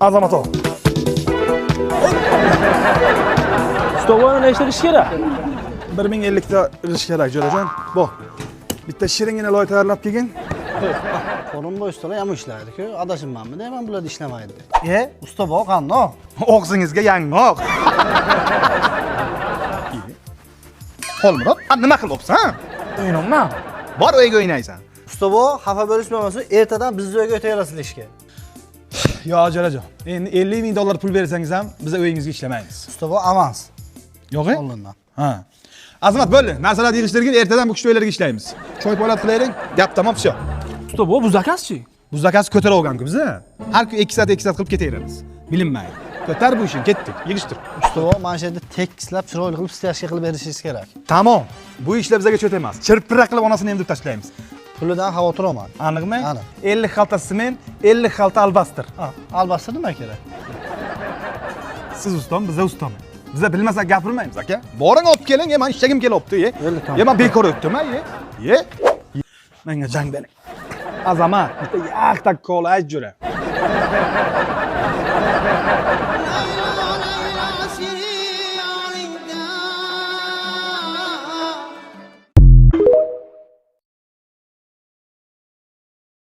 Azamat ol. Stoboni nechta ish kerak? 1050 ta ish kerak, jo'rajon. Bu. Bitta shiringina loy tayyorlab kelgin. Qo'lim bo'y ustalar ham ishlaydi-ku. Adashimmanmi deyman, bular ishlamaydi. Usta bu qandoq? Og'zingizga yangoq. Xolmurod, nima qilyapsan? O'ynayman. Bor uyga o'ynaysan. Usta bu xafa bo'lishmasin, ertadan bizni uyga o'taverasiz ishga. Yo, jo'rajon. Endi 50 ming dollar pul bersangiz ham biz uyingizga ishlamaymiz. Usta bu avans. Yo'q-e? Oldindan. Ha. Azamat bo'ldi. Narsalarni yig'ishtirgin, ertadan bu kichik uylarga ishlaymiz. Choy po'lat qilaylik. Gap tamom, всё. Usta bu zakazchi. Bu zakaz ko'tara olgan-ku biz. Har kun 2 soat qilib ketaveramiz. Bilinmaydi. Ko'tar bu ishni, ketdik. Yig'ishtir. Usta bu mana shu yerda tekislab, chiroyli qilib stashka qilib berishingiz kerak. Tamom. Bu ishlar bizga cho't emas. Chirpira qilib onasini emdirib tashlaymiz. Pulidan xavotir olmang. Aniqmi? Aniq. 50 xalta sement, 50 xalta albastr. Albatta nima kerak? Siz ustom, biz ustom. Biz bilmasak gapirmaymiz, aka. Boring olib keling, men ishagim kelyapti, men bekor o'tdim, ye. Menga jang bering. Azamat, bitta yaqtak kola ayt jo'ra.